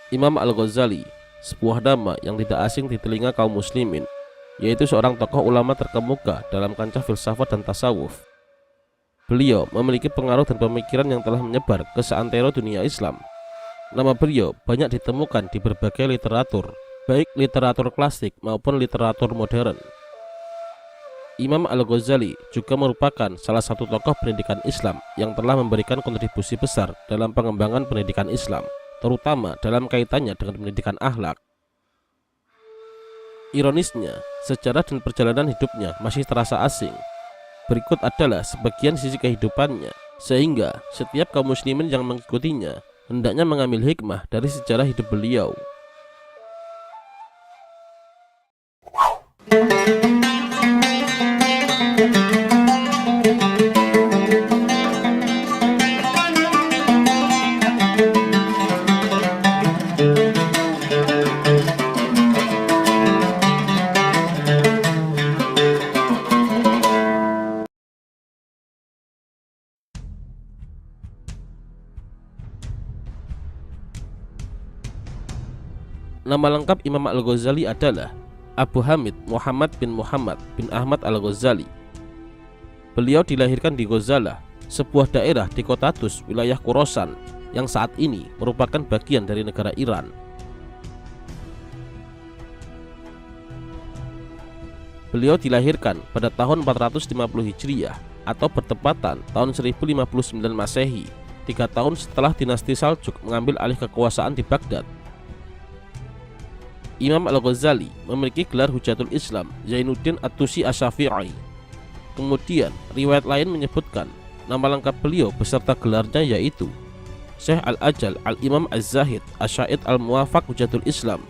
Imam Al-Ghazali, sebuah nama yang tidak asing di telinga kaum muslimin, yaitu seorang tokoh ulama terkemuka dalam kancah filsafat dan tasawuf. Beliau memiliki pengaruh dan pemikiran yang telah menyebar ke seantero dunia Islam. Nama beliau banyak ditemukan di berbagai literatur, baik literatur klasik maupun literatur modern. Imam Al-Ghazali juga merupakan salah satu tokoh pendidikan Islam yang telah memberikan kontribusi besar dalam pengembangan pendidikan Islam, terutama dalam kaitannya dengan pendidikan akhlak. Ironisnya, sejarah dan perjalanan hidupnya masih terasa asing. Berikut adalah sebagian sisi kehidupannya, sehingga setiap kaum muslimin yang mengikutinya hendaknya mengambil hikmah dari sejarah hidup beliau. Nama lengkap Imam Al-Ghazali adalah Abu Hamid Muhammad bin Ahmad Al-Ghazali. Beliau dilahirkan di Ghozalah, sebuah daerah di kota Tus, wilayah Khorasan, yang saat ini merupakan bagian dari negara Iran. Beliau dilahirkan pada tahun 450 Hijriah atau bertepatan tahun 1059 Masehi, 3 tahun setelah dinasti Saljuk mengambil alih kekuasaan di Baghdad. Imam Al-Ghazali memiliki gelar Hujatul Islam Zainuddin At-Tusi Asy-Syafi'i. Kemudian riwayat lain menyebutkan nama lengkap beliau beserta gelarnya yaitu Syekh Al-Ajal Al-Imam Az-Zahid Asy-Syaid Al-Muwafaq Hujatul Islam,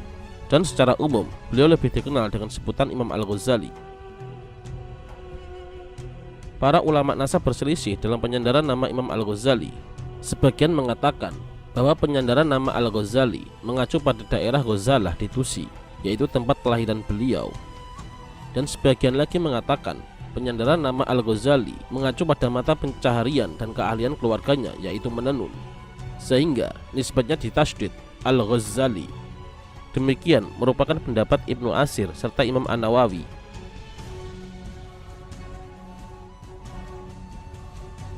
dan secara umum beliau lebih dikenal dengan sebutan Imam Al-Ghazali. Para ulama nasab berselisih dalam penyandaran nama Imam Al-Ghazali. Sebagian mengatakan bahwa penyandaran nama Al-Ghazali mengacu pada daerah Ghozalah di Tusi, yaitu tempat kelahiran beliau. Dan sebagian lagi mengatakan penyandaran nama Al-Ghazali mengacu pada mata pencaharian dan keahlian keluarganya, yaitu menenun, sehingga nisbatnya ditasydid Al-Ghazali. Demikian merupakan pendapat Ibnu Asir serta Imam An-Nawawi.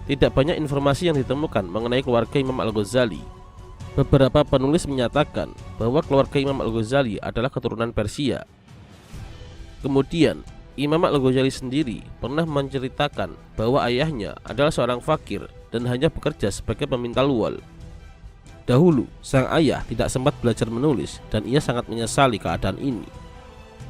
Tidak banyak informasi yang ditemukan mengenai keluarga Imam Al-Ghazali. Beberapa penulis menyatakan bahwa keluarga Imam Al-Ghazali adalah keturunan Persia. Kemudian, Imam Al-Ghazali sendiri pernah menceritakan bahwa ayahnya adalah seorang fakir dan hanya bekerja sebagai pemintal wol. Dahulu, sang ayah tidak sempat belajar menulis dan ia sangat menyesali keadaan ini.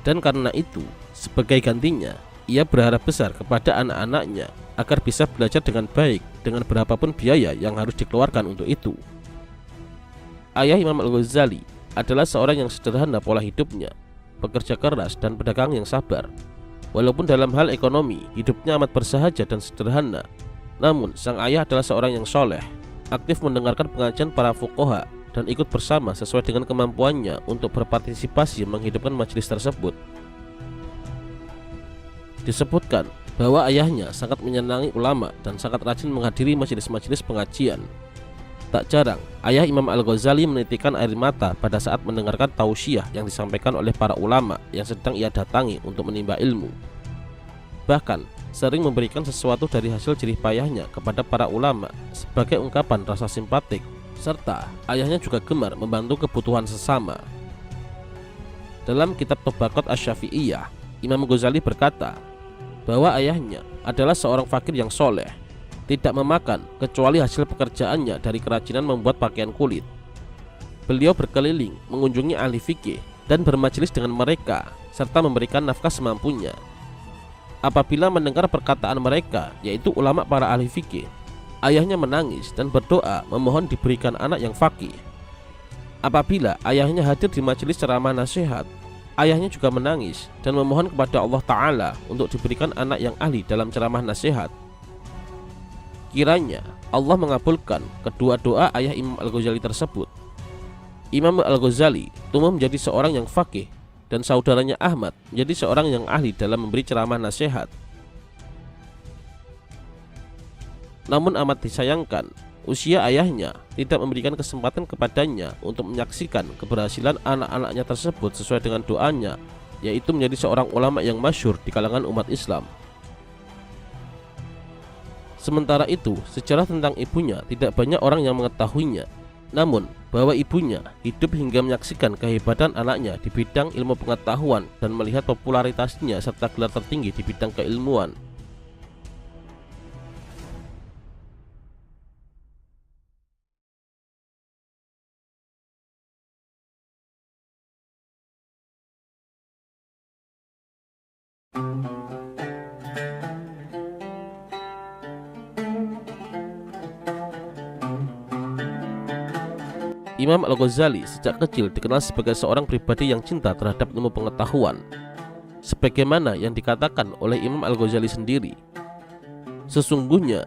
Dan karena itu, sebagai gantinya, ia berharap besar kepada anak-anaknya agar bisa belajar dengan baik dengan berapapun biaya yang harus dikeluarkan untuk itu. Ayah Imam Al-Ghazali adalah seorang yang sederhana pola hidupnya, pekerja keras dan pedagang yang sabar. Walaupun dalam hal ekonomi hidupnya amat bersahaja dan sederhana, namun sang ayah adalah seorang yang soleh, aktif mendengarkan pengajian para fuqaha dan ikut bersama sesuai dengan kemampuannya untuk berpartisipasi menghidupkan majelis tersebut. Disebutkan bahwa ayahnya sangat menyenangi ulama dan sangat rajin menghadiri majelis-majelis pengajian. Tak jarang, ayah Imam Al-Ghazali menitikan air mata pada saat mendengarkan tausiah yang disampaikan oleh para ulama yang sedang ia datangi untuk menimba ilmu. Bahkan, sering memberikan sesuatu dari hasil jerih payahnya kepada para ulama sebagai ungkapan rasa simpatik, serta ayahnya juga gemar membantu kebutuhan sesama. Dalam kitab Tabaqat Asy-Syafi'iyah, Imam Ghazali berkata bahwa ayahnya adalah seorang fakir yang soleh, tidak memakan kecuali hasil pekerjaannya dari kerajinan membuat pakaian kulit. Beliau berkeliling mengunjungi ahli fikih dan bermajelis dengan mereka serta memberikan nafkah semampunya. Apabila mendengar perkataan mereka, yaitu ulama para ahli fikih, ayahnya menangis dan berdoa memohon diberikan anak yang faqih. Apabila ayahnya hadir di majelis ceramah nasihat, ayahnya juga menangis dan memohon kepada Allah Ta'ala untuk diberikan anak yang ahli dalam ceramah nasihat. Kiranya Allah mengabulkan kedua doa ayah Imam Al-Ghazali tersebut. Imam Al-Ghazali tumbuh menjadi seorang yang faqih dan saudaranya Ahmad menjadi seorang yang ahli dalam memberi ceramah nasihat. Namun amat disayangkan usia ayahnya tidak memberikan kesempatan kepadanya untuk menyaksikan keberhasilan anak-anaknya tersebut sesuai dengan doanya, yaitu menjadi seorang ulama yang masyhur di kalangan umat Islam. Sementara itu, sejarah tentang ibunya tidak banyak orang yang mengetahuinya. Namun, bahwa ibunya hidup hingga menyaksikan kehebatan anaknya di bidang ilmu pengetahuan dan melihat popularitasnya serta gelar tertinggi di bidang keilmuan. Imam Al-Ghazali sejak kecil dikenal sebagai seorang pribadi yang cinta terhadap ilmu pengetahuan. Sebagaimana yang dikatakan oleh Imam Al-Ghazali sendiri, sesungguhnya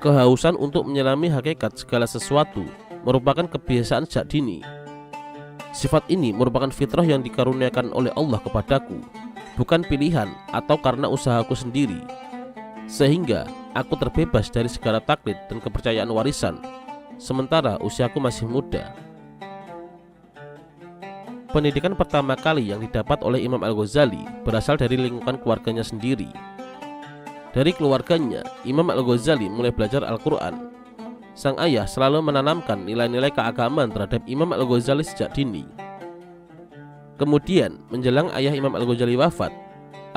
kehausan untuk menyelami hakikat segala sesuatu merupakan kebiasaan sejak dini. Sifat ini merupakan fitrah yang dikaruniakan oleh Allah kepadaku, bukan pilihan atau karena usahaku sendiri, sehingga aku terbebas dari segala taklid dan kepercayaan warisan, sementara usiaku masih muda. Pendidikan pertama kali yang didapat oleh Imam Al-Ghazali berasal dari lingkungan keluarganya sendiri. Dari keluarganya, Imam Al-Ghazali mulai belajar Al-Quran. Sang ayah selalu menanamkan nilai-nilai keagamaan terhadap Imam Al-Ghazali sejak dini. Kemudian, menjelang ayah Imam Al-Ghazali wafat,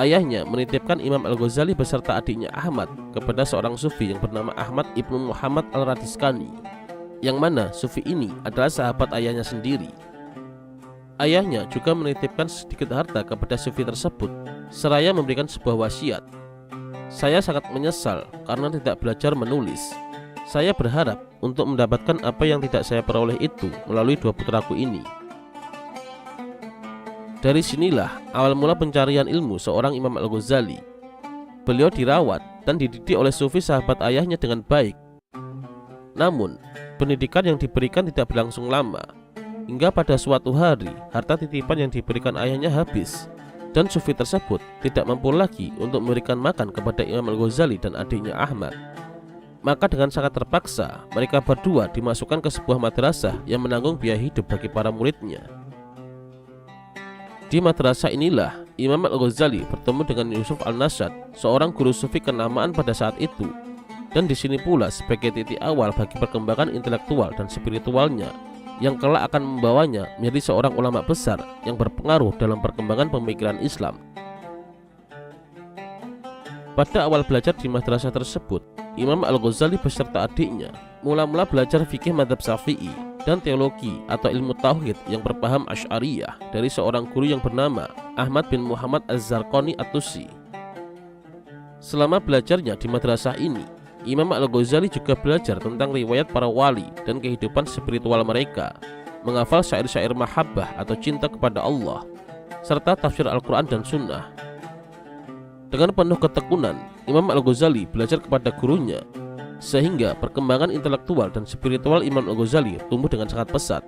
ayahnya menitipkan Imam Al-Ghazali beserta adiknya Ahmad kepada seorang sufi yang bernama Ahmad ibnu Muhammad Al-Radiskani, yang mana sufi ini adalah sahabat ayahnya sendiri. Ayahnya juga menitipkan sedikit harta kepada sufi tersebut, seraya memberikan sebuah wasiat. Saya sangat menyesal karena tidak belajar menulis. Saya berharap untuk mendapatkan apa yang tidak saya peroleh itu melalui dua putraku ini. Dari sinilah awal mula pencarian ilmu seorang Imam Al-Ghazali. Beliau dirawat dan dididik oleh sufi sahabat ayahnya dengan baik. Namun, pendidikan yang diberikan tidak berlangsung lama. Hingga pada suatu hari, harta titipan yang diberikan ayahnya habis, dan sufi tersebut tidak mampu lagi untuk memberikan makan kepada Imam Al-Ghazali dan adiknya Ahmad. Maka dengan sangat terpaksa, mereka berdua dimasukkan ke sebuah madrasah yang menanggung biaya hidup bagi para muridnya. Di madrasah inilah Imam Al-Ghazali bertemu dengan Yusuf Al-Nashad, seorang guru sufi kenamaan pada saat itu. Dan di sini pula sebagai titik awal bagi perkembangan intelektual dan spiritualnya, yang kelak akan membawanya menjadi seorang ulama besar yang berpengaruh dalam perkembangan pemikiran Islam. Pada awal belajar di madrasah tersebut, Imam Al-Ghazali beserta adiknya mula-mula belajar fikih madzhab Syafi'i dan teologi atau ilmu tauhid yang berpaham Asy'ariyah dari seorang guru yang bernama Ahmad bin Muhammad Az-Zarqani At-Tusi. Selama belajarnya di madrasah ini, Imam Al-Ghazali juga belajar tentang riwayat para wali dan kehidupan spiritual mereka, menghafal syair-syair mahabbah atau cinta kepada Allah, serta tafsir Al-Quran dan Sunnah. Dengan penuh ketekunan, Imam Al-Ghazali belajar kepada gurunya, sehingga perkembangan intelektual dan spiritual Imam Al-Ghazali tumbuh dengan sangat pesat.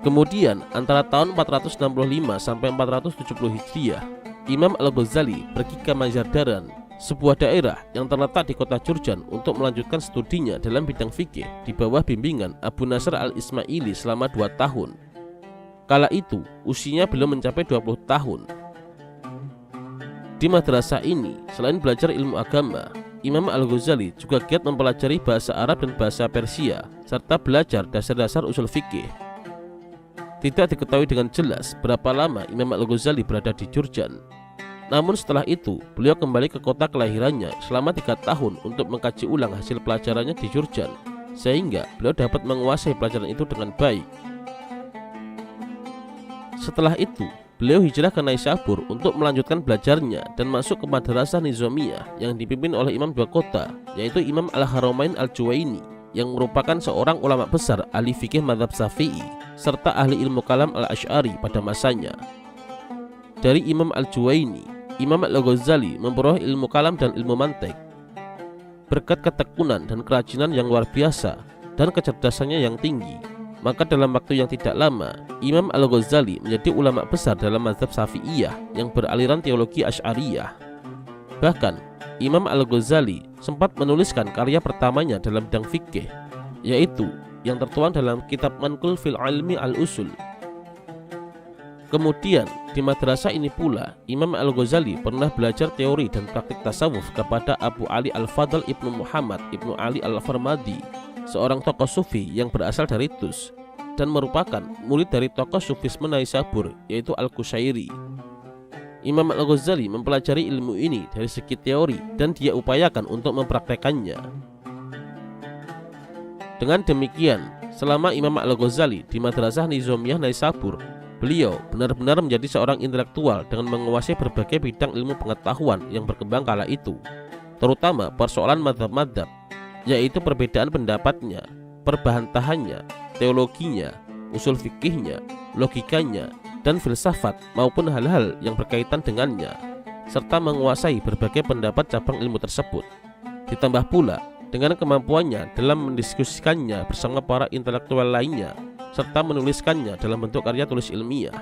Kemudian, antara tahun 465 sampai 470 Hijriah, Imam Al-Ghazali pergi ke Mazandaran, sebuah daerah yang terletak di kota Jurjan, untuk melanjutkan studinya dalam bidang fikih di bawah bimbingan Abu Nasr Al-Ismaili selama 2 tahun. Kala itu usianya belum mencapai 20 tahun. Di madrasah ini, selain belajar ilmu agama, Imam Al-Ghazali juga giat mempelajari bahasa Arab dan bahasa Persia, serta belajar dasar-dasar usul fikih. Tidak diketahui dengan jelas berapa lama Imam Al-Ghazali berada di Jurjan. Namun setelah itu, beliau kembali ke kota kelahirannya selama 3 tahun untuk mengkaji ulang hasil pelajarannya di Jurjan, sehingga beliau dapat menguasai pelajaran itu dengan baik. Setelah itu, beliau hijrah ke Naisabur untuk melanjutkan belajarnya dan masuk ke Madrasah Nizamiyah yang dipimpin oleh imam 2 kota, yaitu Imam Al-Haramain Al-Juwaini, yang merupakan seorang ulama besar ahli fikih madzhab Syafi'i serta ahli ilmu kalam Al-Asy'ari pada masanya. Dari Imam Al-Juwaini, Imam Al-Ghazali memperoleh ilmu kalam dan ilmu mantik. Berkat ketekunan dan kerajinan yang luar biasa dan kecerdasannya yang tinggi, maka dalam waktu yang tidak lama, Imam Al-Ghazali menjadi ulama besar dalam mazhab Syafi'iyah yang beraliran teologi Asy'ariyah. Bahkan, Imam Al-Ghazali sempat menuliskan karya pertamanya dalam bidang fikih, yaitu yang tertuang dalam kitab Manqul fil Ilmi Al-Usul. Kemudian di madrasah ini pula Imam Al-Ghazali pernah belajar teori dan praktik tasawuf kepada Abu Ali Al-Fadl Ibnu Muhammad Ibnu Ali Al-Farmadi, seorang tokoh sufi yang berasal dari Tus dan merupakan murid dari tokoh sufisme Naisabur, yaitu Al-Qushairi. Imam Al-Ghazali mempelajari ilmu ini dari segi teori dan dia upayakan untuk mempraktekannya. Dengan demikian, selama Imam Al-Ghazali di Madrasah Nizamiyah Naisabur, beliau benar-benar menjadi seorang intelektual dengan menguasai berbagai bidang ilmu pengetahuan yang berkembang kala itu, terutama persoalan madzhab-madzhab, yaitu perbedaan pendapatnya, perbantahannya, teologinya, usul fikihnya, logikanya, dan filsafat maupun hal-hal yang berkaitan dengannya, serta menguasai berbagai pendapat cabang ilmu tersebut. Ditambah pula dengan kemampuannya dalam mendiskusikannya bersama para intelektual lainnya, serta menuliskannya dalam bentuk karya tulis ilmiah.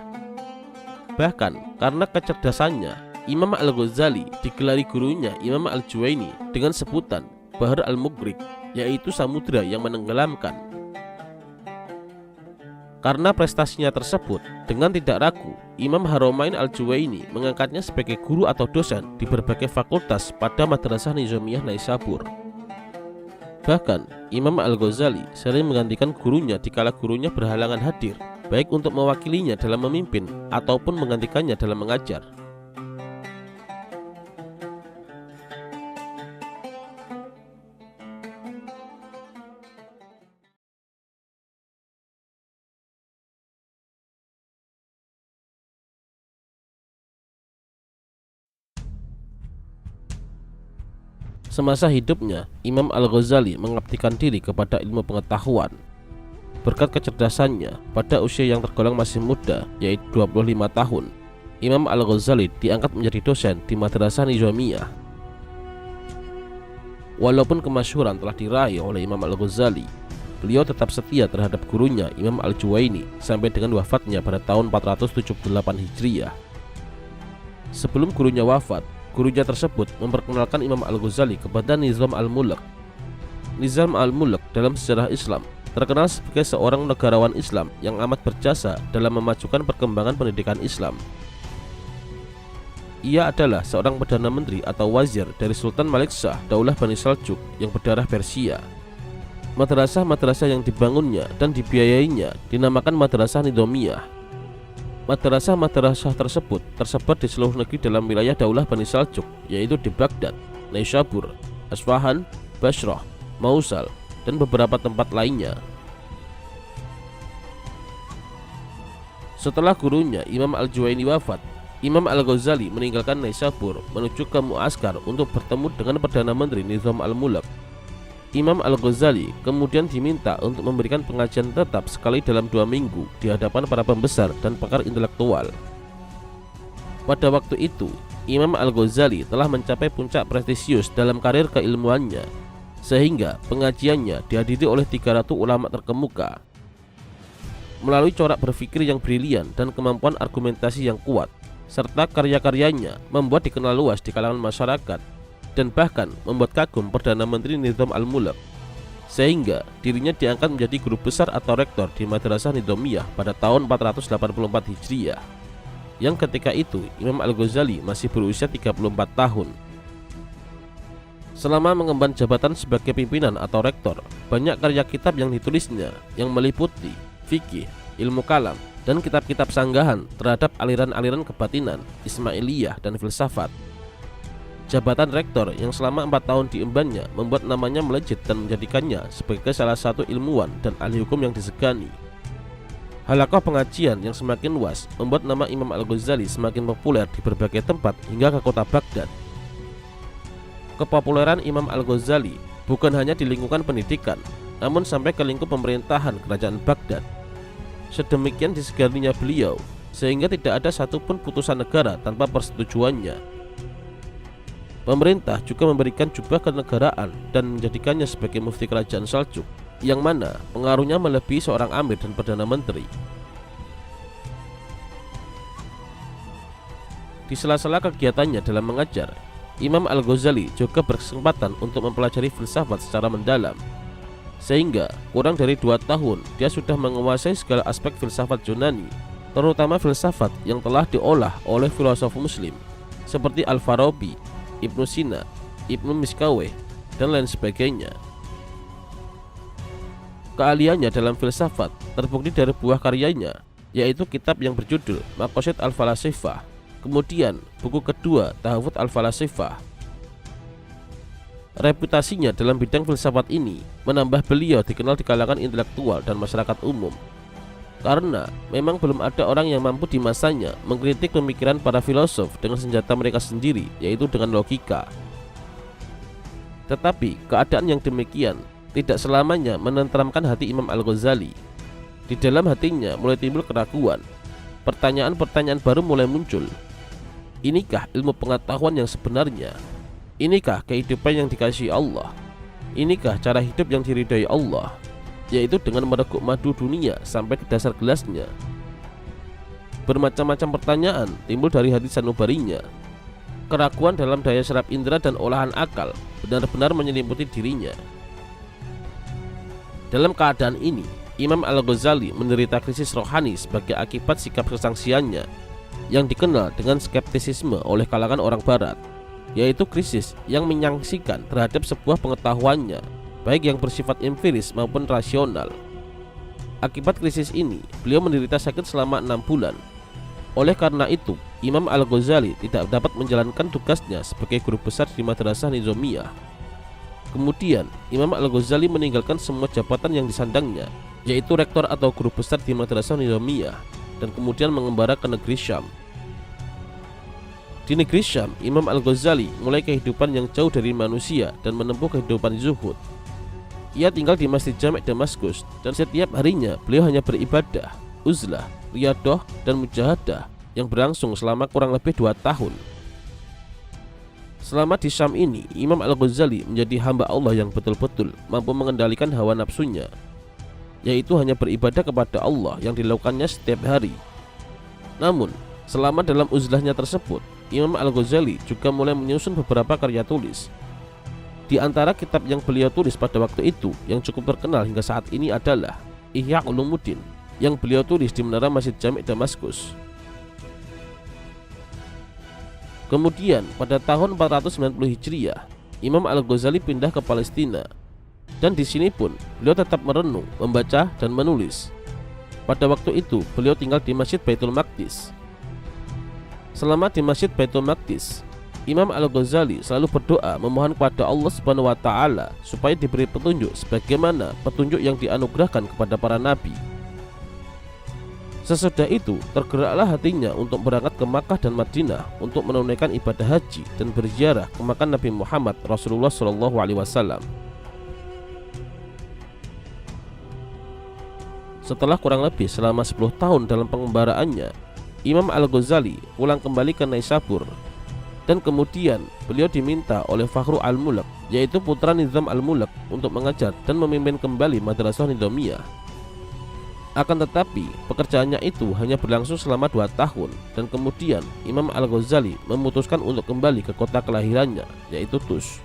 Bahkan karena kecerdasannya, Imam Al-Ghazali digelari gurunya Imam Al-Juwaini dengan sebutan Bahr Al-Mughriq, yaitu samudra yang menenggelamkan. Karena prestasinya tersebut, dengan tidak ragu Imam Haramain Al-Juwaini mengangkatnya sebagai guru atau dosen di berbagai fakultas pada Madrasah Nizamiyah Naisabur. Bahkan Imam Al-Ghazali sering menggantikan gurunya dikala gurunya berhalangan hadir, baik untuk mewakilinya dalam memimpin ataupun menggantikannya dalam mengajar. Semasa hidupnya, Imam Al-Ghazali mengabdikan diri kepada ilmu pengetahuan. Berkat kecerdasannya, pada usia yang tergolong masih muda, yaitu 25 tahun, Imam Al-Ghazali diangkat menjadi dosen di Madrasah Nizamiyah. Walaupun kemasyhuran telah diraih oleh Imam Al-Ghazali, beliau tetap setia terhadap gurunya Imam Al-Juwaini sampai dengan wafatnya pada tahun 478 Hijriah. Sebelum gurunya wafat, gurunya tersebut memperkenalkan Imam Al-Ghazali kepada Nizam Al-Mulk. Nizam Al-Mulk dalam sejarah Islam terkenal sebagai seorang negarawan Islam yang amat berjasa dalam memajukan perkembangan pendidikan Islam. Ia adalah seorang Perdana Menteri atau Wazir dari Sultan Malik Shah Daulah Bani Seljuk yang berdarah Persia. Madrasah-madrasah yang dibangunnya dan dibiayainya dinamakan Madrasah Nizamiyah. Madrasah-madrasah tersebut tersebar di seluruh negeri dalam wilayah Daulah Bani Seljuk, yaitu di Baghdad, Naisabur, Asfahan, Basrah, Mosul, dan beberapa tempat lainnya. Setelah gurunya Imam Al-Juwaini wafat, Imam Al-Ghazali meninggalkan Naisabur menuju ke Muaskar untuk bertemu dengan Perdana Menteri Nizam Al-Mulk. Imam Al-Ghazali kemudian diminta untuk memberikan pengajian tetap sekali dalam 2 minggu di hadapan para pembesar dan pakar intelektual. Pada waktu itu, Imam Al-Ghazali telah mencapai puncak prestisius dalam karir keilmuannya, sehingga pengajiannya dihadiri oleh 300 ulama terkemuka. Melalui corak berpikir yang brilian dan kemampuan argumentasi yang kuat, serta karya-karyanya membuat dikenal luas di kalangan masyarakat, dan bahkan membuat kagum Perdana Menteri Nizam Al-Mulk, sehingga dirinya diangkat menjadi guru besar atau rektor di Madrasah Nizamiyah pada tahun 484 Hijriah, yang ketika itu Imam Al-Ghazali masih berusia 34 tahun. Selama mengemban jabatan sebagai pimpinan atau rektor, banyak karya kitab yang ditulisnya yang meliputi fikih, ilmu kalam, dan kitab-kitab sanggahan terhadap aliran-aliran kebatinan, Ismailiyah, dan filsafat. Jabatan rektor yang selama 4 tahun diembannya membuat namanya melejit dan menjadikannya sebagai salah satu ilmuwan dan ahli hukum yang disegani. Halaqah pengajian yang semakin luas membuat nama Imam Al-Ghazali semakin populer di berbagai tempat hingga ke kota Baghdad. Kepopuleran Imam Al-Ghazali bukan hanya di lingkungan pendidikan, namun sampai ke lingkup pemerintahan kerajaan Baghdad. Sedemikian diseganinya beliau, sehingga tidak ada satupun putusan negara tanpa persetujuannya. Pemerintah juga memberikan jubah kenegaraan dan menjadikannya sebagai mufti kerajaan Seljuk, yang mana pengaruhnya melebihi seorang amir dan perdana menteri. Di sela-sela kegiatannya dalam mengajar, Imam Al-Ghazali juga berkesempatan untuk mempelajari filsafat secara mendalam, sehingga kurang dari 2 tahun dia sudah menguasai segala aspek filsafat Yunani, terutama filsafat yang telah diolah oleh filosof muslim seperti Al-Farabi, Ibnu Sina, Ibnu Miskaweh, dan lain sebagainya. Keahliannya dalam filsafat terbukti dari buah karyanya, yaitu kitab yang berjudul Maqasid Al-Falasifah, kemudian buku kedua Tahawud Al-Falasifah. Reputasinya dalam bidang filsafat ini menambah beliau dikenal di kalangan intelektual dan masyarakat umum, karena memang belum ada orang yang mampu di masanya mengkritik pemikiran para filosof dengan senjata mereka sendiri, yaitu dengan logika. Tetapi keadaan yang demikian tidak selamanya menenteramkan hati Imam Al-Ghazali. Di dalam hatinya mulai timbul keraguan. Pertanyaan-pertanyaan baru mulai muncul. Inikah ilmu pengetahuan yang sebenarnya? Inikah kehidupan yang dikasihi Allah? Inikah cara hidup yang diridhai Allah, yaitu dengan mereguk madu dunia sampai ke dasar gelasnya? Bermacam-macam pertanyaan timbul dari hati sanubarinya. Keraguan dalam daya serap indera dan olahan akal benar-benar menyelimuti dirinya. Dalam keadaan ini, Imam Al-Ghazali menderita krisis rohani sebagai akibat sikap kesangsiannya yang dikenal dengan skeptisisme oleh kalangan orang barat, yaitu krisis yang menyangsikan terhadap sebuah pengetahuannya, baik yang bersifat empiris maupun rasional. Akibat krisis ini, beliau menderita sakit selama 6 bulan. Oleh karena itu, Imam Al-Ghazali tidak dapat menjalankan tugasnya sebagai guru besar di Madrasah Nizamiyah. Kemudian, Imam Al-Ghazali meninggalkan semua jabatan yang disandangnya, yaitu rektor atau guru besar di Madrasah Nizamiyah, dan kemudian mengembara ke negeri Syam. Di negeri Syam, Imam Al-Ghazali mulai kehidupan yang jauh dari manusia dan menempuh kehidupan zuhud. Ia tinggal di Masjid Jami' Damaskus, dan setiap harinya beliau hanya beribadah, uzlah, riyadah, dan mujahadah yang berlangsung selama kurang lebih 2 tahun. Selama di Syam ini, Imam Al-Ghazali menjadi hamba Allah yang betul-betul mampu mengendalikan hawa nafsunya, yaitu hanya beribadah kepada Allah yang dilakukannya setiap hari. Namun, selama dalam uzlahnya tersebut, Imam Al-Ghazali juga mulai menyusun beberapa karya tulis. Di antara kitab yang beliau tulis pada waktu itu yang cukup terkenal hingga saat ini adalah Ihya Ulumuddin, yang beliau tulis di menara Masjid Jami' Damaskus. Kemudian pada tahun 490 Hijriah, Imam Al-Ghazali pindah ke Palestina, dan di sini pun beliau tetap merenung, membaca, dan menulis. Pada waktu itu beliau tinggal di Masjid Baitul Maqdis. Selama di Masjid Baitul Maqdis, Imam Al-Ghazali selalu berdoa memohon kepada Allah Subhanahu wa Ta'ala supaya diberi petunjuk sebagaimana petunjuk yang dianugerahkan kepada para nabi. Sesudah itu, tergeraklah hatinya untuk berangkat ke Makkah dan Madinah untuk menunaikan ibadah haji dan berziarah ke makam Nabi Muhammad Rasulullah SAW. Setelah kurang lebih selama 10 tahun dalam pengembaraannya, Imam Al-Ghazali pulang kembali ke Naisabur, dan kemudian beliau diminta oleh Fakhru Al-Mulk, yaitu putra Nizam Al-Mulk, untuk mengajar dan memimpin kembali Madrasah Nizamiyah. Akan tetapi, pekerjaannya itu hanya berlangsung selama 2 tahun, dan kemudian Imam Al-Ghazali memutuskan untuk kembali ke kota kelahirannya, yaitu Tus.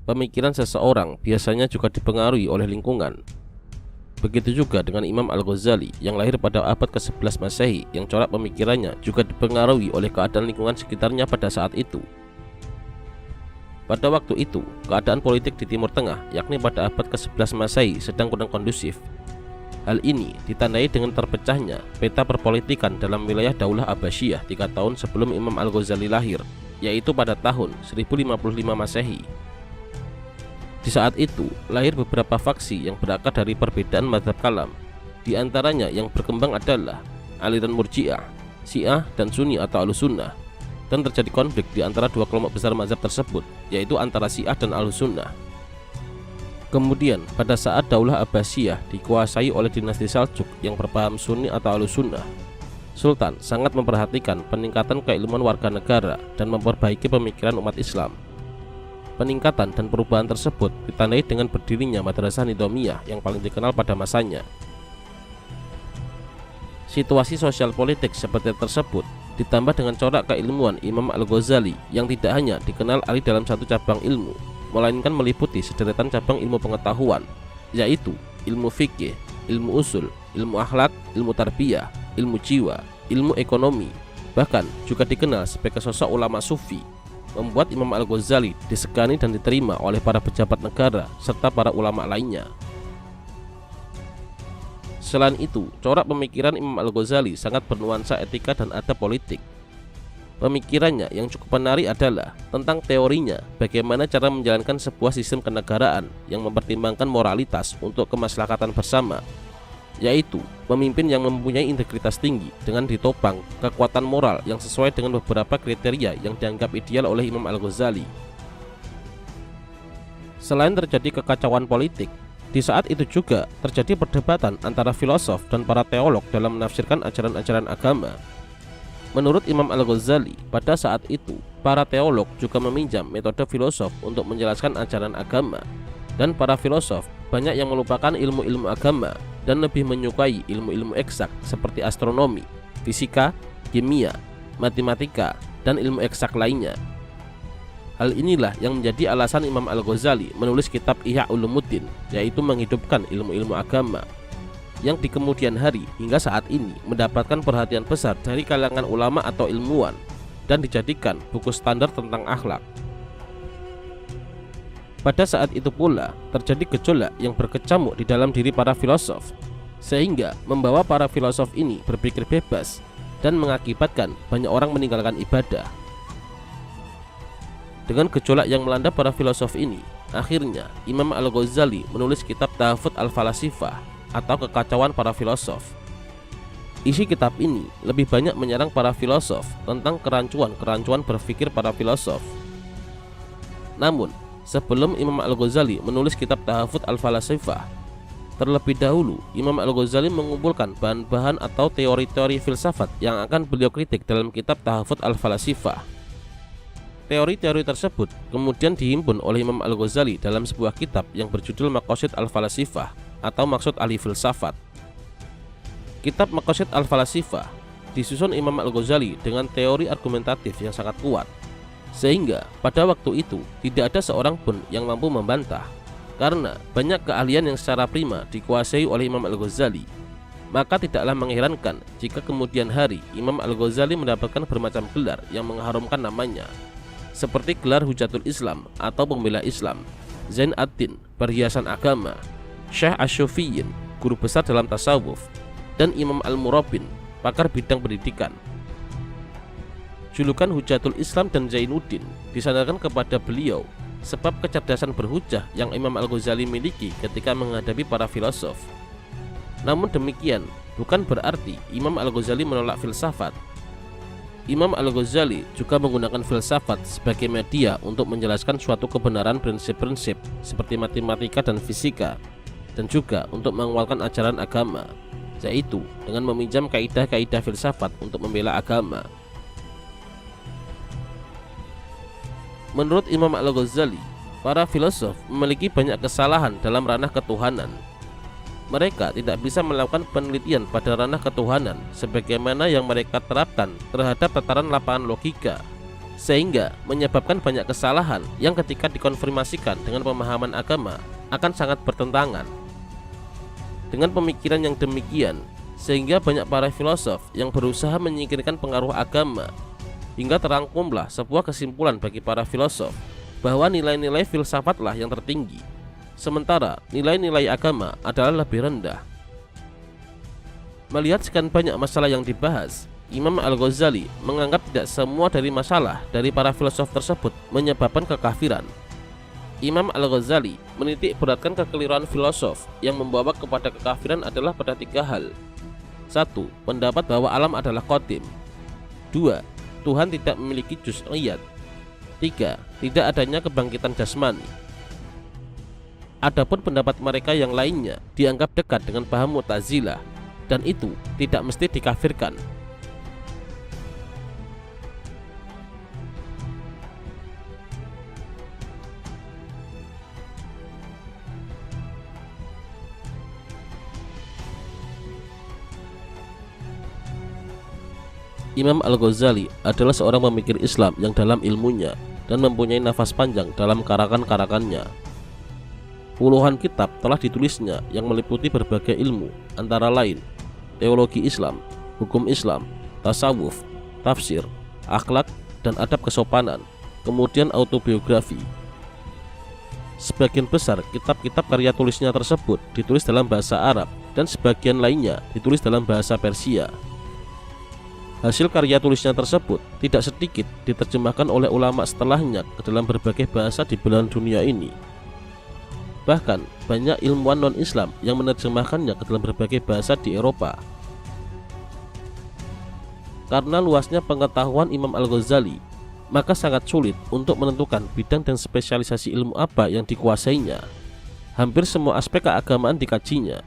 Pemikiran seseorang biasanya juga dipengaruhi oleh lingkungan. Begitu juga dengan Imam Al-Ghazali yang lahir pada abad ke-11 Masehi, yang corak pemikirannya juga dipengaruhi oleh keadaan lingkungan sekitarnya pada saat itu. Pada waktu itu, keadaan politik di Timur Tengah, yakni pada abad ke-11 Masehi, sedang kurang kondusif. Hal ini ditandai dengan terpecahnya peta perpolitikan dalam wilayah Daulah Abbasiyah 3 tahun sebelum Imam Al-Ghazali lahir, yaitu pada tahun 1055 Masehi. Di saat itu, lahir beberapa faksi yang berakar dari perbedaan mazhab kalam. Di antaranya yang berkembang adalah aliran Murji'ah, Syiah, dan Sunni atau Ahlussunnah. Dan terjadi konflik di antara 2 kelompok besar mazhab tersebut, yaitu antara Syiah dan Ahlussunnah. Kemudian, pada saat Daulah Abbasiyah dikuasai oleh dinasti Saljuk yang berpaham Sunni atau Ahlussunnah, Sultan sangat memperhatikan peningkatan keilmuan warga negara dan memperbaiki pemikiran umat Islam. Peningkatan dan perubahan tersebut ditandai dengan berdirinya Madrasah Nizamiyah yang paling dikenal pada masanya. Situasi sosial politik seperti tersebut ditambah dengan corak keilmuan Imam Al-Ghazali yang tidak hanya dikenal ahli dalam satu cabang ilmu, melainkan meliputi sederetan cabang ilmu pengetahuan, yaitu ilmu fikih, ilmu usul, ilmu akhlak, ilmu tarbiyah, ilmu jiwa, ilmu ekonomi, bahkan juga dikenal sebagai sosok ulama sufi, membuat Imam Al-Ghazali disegani dan diterima oleh para pejabat negara serta para ulama lainnya. Selain itu, corak pemikiran Imam Al-Ghazali sangat bernuansa etika dan adab politik. Pemikirannya yang cukup menarik adalah tentang teorinya bagaimana cara menjalankan sebuah sistem kenegaraan yang mempertimbangkan moralitas untuk kemaslahatan bersama, yaitu pemimpin yang mempunyai integritas tinggi dengan ditopang kekuatan moral yang sesuai dengan beberapa kriteria yang dianggap ideal oleh Imam Al-Ghazali. Selain terjadi kekacauan politik, di saat itu juga terjadi perdebatan antara filosof dan para teolog dalam menafsirkan ajaran-ajaran agama. Menurut Imam Al-Ghazali, pada saat itu para teolog juga meminjam metode filosof untuk menjelaskan ajaran agama, dan para filosof banyak yang melupakan ilmu-ilmu agama dan lebih menyukai ilmu-ilmu eksak seperti astronomi, fisika, kimia, matematika, dan ilmu eksak lainnya. Hal inilah yang menjadi alasan Imam Al-Ghazali menulis kitab Ihya Ulumuddin, yaitu menghidupkan ilmu-ilmu agama, yang di kemudian hari hingga saat ini mendapatkan perhatian besar dari kalangan ulama atau ilmuwan dan dijadikan buku standar tentang akhlak. Pada saat itu pula terjadi gejolak yang berkecamuk di dalam diri para filosof, sehingga membawa para filosof ini berpikir bebas dan mengakibatkan banyak orang meninggalkan ibadah. Dengan gejolak yang melanda para filosof ini, akhirnya Imam Al-Ghazali menulis kitab Tahafut Al-Falasifah atau kekacauan para filosof. Isi kitab ini lebih banyak menyerang para filosof tentang kerancuan berpikir para filosof. Namun, sebelum Imam Al-Ghazali menulis kitab Tahafut Al-Falasifah, terlebih dahulu Imam Al-Ghazali mengumpulkan bahan-bahan atau teori-teori filsafat yang akan beliau kritik dalam kitab Tahafut Al-Falasifah. Teori-teori tersebut kemudian dihimpun oleh Imam Al-Ghazali dalam sebuah kitab yang berjudul Maqasid Al-Falasifah atau Maksud Ahli Filsafat. Kitab Maqasid Al-Falasifah disusun Imam Al-Ghazali dengan teori argumentatif yang sangat kuat, sehingga pada waktu itu tidak ada seorang pun yang mampu membantah. Karena banyak keahlian yang secara prima dikuasai oleh Imam Al-Ghazali, maka tidaklah mengherankan jika kemudian hari Imam Al-Ghazali mendapatkan bermacam gelar yang mengharumkan namanya, seperti gelar Hujatul Islam atau pembela Islam, Zain ad-Din, perhiasan agama, Syekh Asy-Syufiyin, guru besar dalam tasawuf, dan Imam Al-Murabbin, pakar bidang pendidikan. Julukan Hujatul Islam dan Zainuddin disandarkan kepada beliau sebab kecerdasan berhujah yang Imam Al-Ghazali miliki ketika menghadapi para filosof. Namun demikian bukan berarti Imam Al-Ghazali menolak filsafat. Imam Al-Ghazali juga menggunakan filsafat sebagai media untuk menjelaskan suatu kebenaran prinsip-prinsip seperti matematika dan fisika, dan juga untuk menguatkan ajaran agama, yaitu dengan meminjam kaidah-kaidah filsafat untuk membela agama. Menurut Imam Al-Ghazali, para filosof memiliki banyak kesalahan dalam ranah ketuhanan. Mereka tidak bisa melakukan penelitian pada ranah ketuhanan sebagaimana yang mereka terapkan terhadap tataran lapangan logika, sehingga menyebabkan banyak kesalahan yang ketika dikonfirmasikan dengan pemahaman agama akan sangat bertentangan. Dengan pemikiran yang demikian, sehingga banyak para filosof yang berusaha menyingkirkan pengaruh agama, hingga terangkumlah sebuah kesimpulan bagi para filosof bahwa nilai-nilai filsafatlah yang tertinggi, sementara nilai-nilai agama adalah lebih rendah. Melihat sekian banyak masalah yang dibahas, Imam Al-Ghazali menganggap tidak semua dari masalah dari para filosof tersebut menyebabkan kekafiran. Imam Al-Ghazali menitik beratkan kekeliruan filosof yang membawa kepada kekafiran adalah pada 3 hal. 1. Pendapat bahwa alam adalah qadim. 2. Tuhan tidak memiliki juz'iyat. 3. Tidak adanya kebangkitan jasmani. Adapun pendapat mereka yang lainnya dianggap dekat dengan paham Mu'tazilah, dan itu tidak mesti dikafirkan. Imam Al-Ghazali adalah seorang pemikir Islam yang dalam ilmunya dan mempunyai nafas panjang dalam karangan-karangannya. Puluhan kitab telah ditulisnya yang meliputi berbagai ilmu, antara lain teologi Islam, hukum Islam, tasawuf, tafsir, akhlak, dan adab kesopanan, kemudian autobiografi. Sebagian besar kitab-kitab karya tulisnya tersebut ditulis dalam bahasa Arab dan sebagian lainnya ditulis dalam bahasa Persia. Hasil karya tulisnya tersebut tidak sedikit diterjemahkan oleh ulama setelahnya ke dalam berbagai bahasa di belahan dunia ini. Bahkan banyak ilmuwan non-Islam yang menerjemahkannya ke dalam berbagai bahasa di Eropa. Karena luasnya pengetahuan Imam Al-Ghazali, maka sangat sulit untuk menentukan bidang dan spesialisasi ilmu apa yang dikuasainya. Hampir semua aspek keagamaan dikajinya.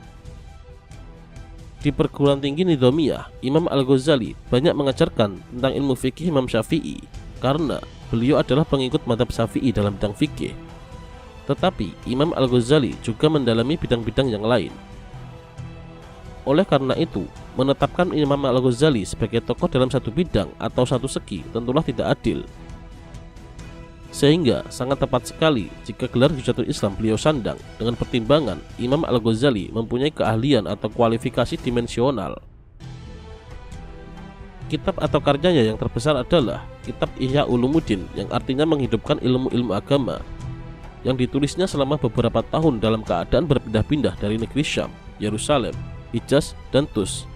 Di perguruan tinggi Nizamiyah, Imam Al-Ghazali banyak mengajarkan tentang ilmu fikih Imam Syafi'i karena beliau adalah pengikut mazhab Syafi'i dalam bidang fikih. Tetapi Imam Al-Ghazali juga mendalami bidang-bidang yang lain. Oleh karena itu, menetapkan Imam Al-Ghazali sebagai tokoh dalam satu bidang atau satu segi tentulah tidak adil. Sehingga sangat tepat sekali jika gelar Hujatul Islam beliau sandang dengan pertimbangan Imam Al-Ghazali mempunyai keahlian atau kualifikasi dimensional. Kitab atau karyanya yang terbesar adalah Kitab Ihya Ulumuddin, yang artinya menghidupkan ilmu-ilmu agama, yang ditulisnya selama beberapa tahun dalam keadaan berpindah-pindah dari negeri Syam, Yerusalem, Hijaz, dan Tus.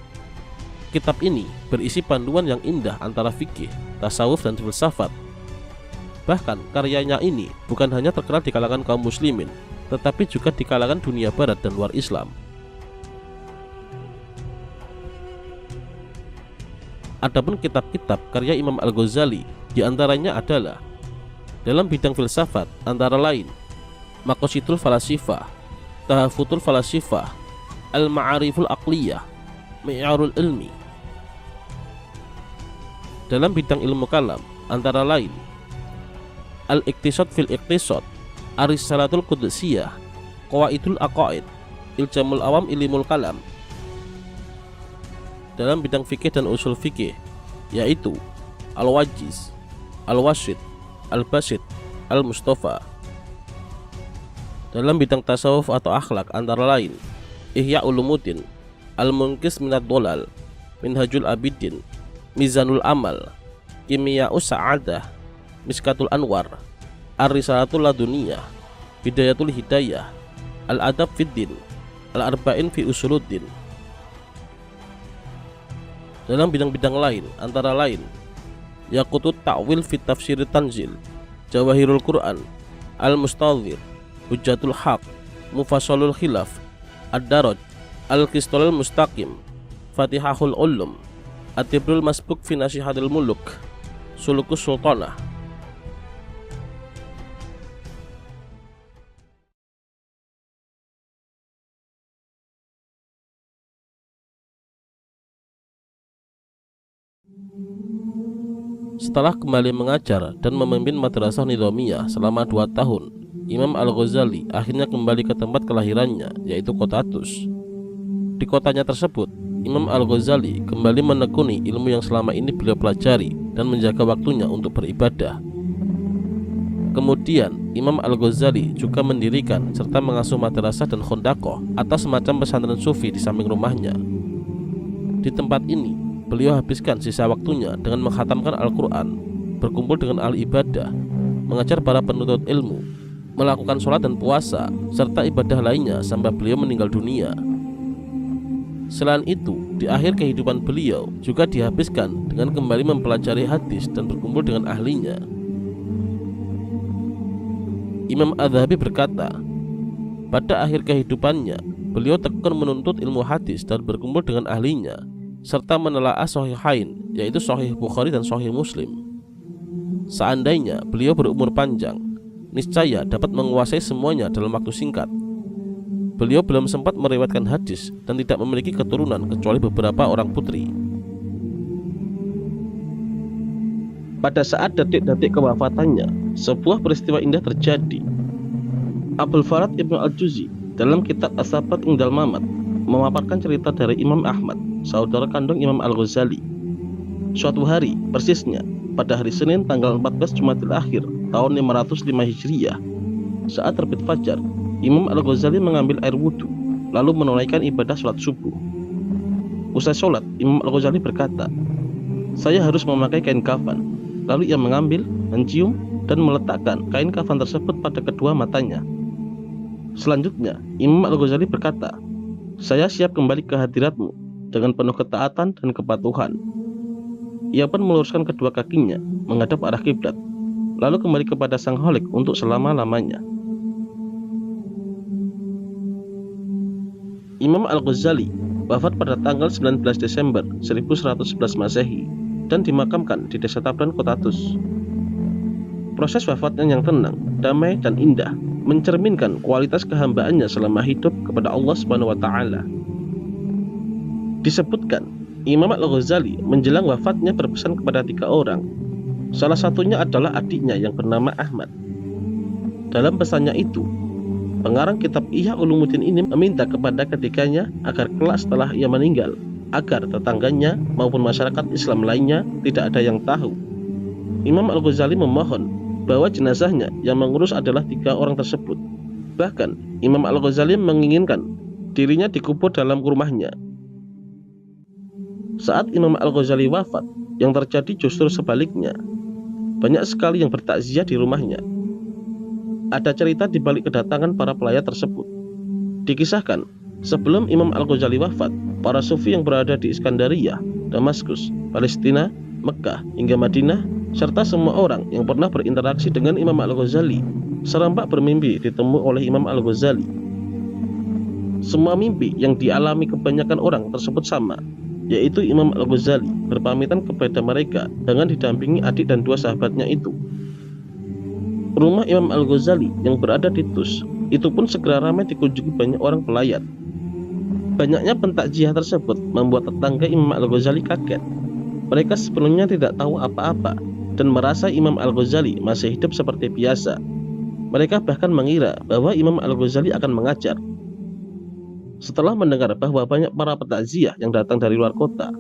Kitab ini berisi panduan yang indah antara fikih, tasawuf, dan filsafat. Bahkan karyanya ini bukan hanya terkenal di kalangan kaum muslimin, tetapi juga di kalangan dunia barat dan luar Islam. Adapun kitab-kitab karya Imam Al-Ghazali diantaranya adalah dalam bidang filsafat, antara lain Maqasidul Falasifah, Tahafutul Falasifah, Al-Ma'ariful Aqliyah, Mi'yarul Ilmi. Dalam bidang ilmu kalam, antara lain Al-Iqtisad fil Iqtisad, Ar-Risalatul Qudsiyah, Qawaidul Aqaid, Iljamul Awam Ilimul Kalam. Dalam bidang fikih dan usul fikih, yaitu Al-Wajiz, Al-Wasit, Al-Basit, Al-Mustafa. Dalam bidang tasawuf atau akhlak, antara lain Ihya Ulumuddin, Al-Munqidh Minad Dhalal, Minhajul Abidin, Mizanul Amal, Kimiya'us Sa'adah, Miskatul Anwar, Ar-Risalatul Laduniyah, Bidayatul Hidayah, Al-Adab Fiddin, Al-Arba'in fi Usuluddin. Dalam bidang-bidang lain, antara lain Yaqutut Ta'wil fi Tafsir Tanzil, Jawahirul Quran, Al-Mustadhir, Hujjatul Haq, Mufassalul Khilaf, Ad-Daraj, Al-Qistalul Mustaqim, Fatihahul Ulum, At-Tibrul Masbuk fi Nasihatil Muluk, Sulukus Sultanah. Setelah kembali mengajar dan memimpin madrasah Nizamiyah selama 2 tahun, Imam Al-Ghazali akhirnya kembali ke tempat kelahirannya, yaitu kota Tus. Di kotanya tersebut, Imam Al-Ghazali kembali menekuni ilmu yang selama ini beliau pelajari dan menjaga waktunya untuk beribadah. Kemudian, Imam Al-Ghazali juga mendirikan serta mengasuh madrasah dan khondaqoh atau semacam pesantren sufi di samping rumahnya. Di tempat ini, beliau habiskan sisa waktunya dengan menghatamkan Al-Quran, berkumpul dengan ahli ibadah, mengajar para penuntut ilmu, melakukan sholat dan puasa, serta ibadah lainnya sampai beliau meninggal dunia. Selain itu, di akhir kehidupan beliau juga dihabiskan dengan kembali mempelajari hadis dan berkumpul dengan ahlinya. Imam Az-Zahabi berkata, pada akhir kehidupannya, beliau tekun menuntut ilmu hadis dan berkumpul dengan ahlinya, serta menelaah Sahihain, yaitu Sahih Bukhari dan Sahih Muslim. Seandainya beliau berumur panjang, niscaya dapat menguasai semuanya dalam waktu singkat. Beliau belum sempat meriwayatkan hadis dan tidak memiliki keturunan kecuali beberapa orang putri. Pada saat detik-detik kewafatannya, sebuah peristiwa indah terjadi. Abul Farad Ibnu Al-Juzi dalam kitab As-Sabat Indal Mamat memaparkan cerita dari Imam Ahmad, saudara kandung Imam Al-Ghazali. Suatu hari, persisnya pada hari Senin tanggal 14 Jumadil Akhir tahun 505 Hijriah, saat terbit fajar, Imam Al-Ghazali mengambil air wudhu lalu menunaikan ibadah sholat subuh. Usai sholat, Imam Al-Ghazali berkata, "Saya harus memakai kain kafan." Lalu ia mengambil, mencium, dan meletakkan kain kafan tersebut pada kedua matanya. Selanjutnya, Imam Al-Ghazali berkata, "Saya siap kembali ke hadiratmu dengan penuh ketaatan dan kepatuhan." Ia pun meluruskan kedua kakinya menghadap arah kiblat, lalu kembali kepada Sang Khalik untuk selama-lamanya. Imam Al-Ghazali wafat pada tanggal 19 Desember 1111 Masehi dan dimakamkan di Desa Tabran, Kota Tus. Proses wafatnya yang tenang, damai, dan indah mencerminkan kualitas kehambaannya selama hidup kepada Allah Subhanahu wa Ta'ala. Disebutkan, Imam Al-Ghazali menjelang wafatnya berpesan kepada 3 orang. Salah satunya adalah adiknya yang bernama Ahmad. Dalam pesannya itu, pengarang kitab Ihya Ulumuddin ini meminta kepada ketiganya agar kelak setelah ia meninggal, agar tetangganya maupun masyarakat Islam lainnya tidak ada yang tahu. Imam Al-Ghazali memohon bahwa jenazahnya yang mengurus adalah 3 orang tersebut. Bahkan Imam Al-Ghazali menginginkan dirinya dikubur dalam rumahnya. Saat Imam Al-Ghazali wafat, yang terjadi justru sebaliknya. Banyak sekali yang bertakziah di rumahnya. Ada cerita di balik kedatangan para pelayat tersebut. Dikisahkan, sebelum Imam Al-Ghazali wafat, para sufi yang berada di Iskandariyah, Damaskus, Palestina, Mekah, hingga Madinah, serta semua orang yang pernah berinteraksi dengan Imam Al-Ghazali serempak bermimpi ditemui oleh Imam Al-Ghazali. Semua mimpi yang dialami kebanyakan orang tersebut sama, yaitu Imam Al-Ghazali berpamitan kepada mereka dengan didampingi adik dan 2 sahabatnya itu. Rumah Imam Al-Ghazali yang berada di Tus itu pun segera ramai dikunjungi banyak orang pelayat. Banyaknya pentakziah tersebut membuat tetangga Imam Al-Ghazali kaget. Mereka sepenuhnya tidak tahu apa-apa dan merasa Imam Al-Ghazali masih hidup seperti biasa. Mereka bahkan mengira bahwa Imam Al-Ghazali akan mengajar. Setelah mendengar bahwa banyak para pentakziah yang datang dari luar kota,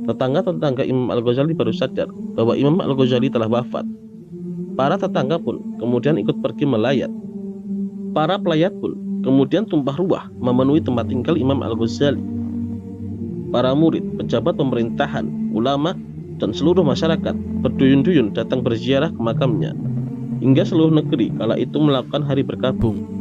tetangga-tetangga Imam Al-Ghazali baru sadar bahwa Imam Al-Ghazali telah wafat. Para tetangga pun kemudian ikut pergi melayat. Para pelayat pun kemudian tumpah ruah memenuhi tempat tinggal Imam Al-Ghazali. Para murid, pejabat pemerintahan, ulama, dan seluruh masyarakat berduyun-duyun datang berziarah ke makamnya. Hingga seluruh negeri kala itu melakukan hari berkabung.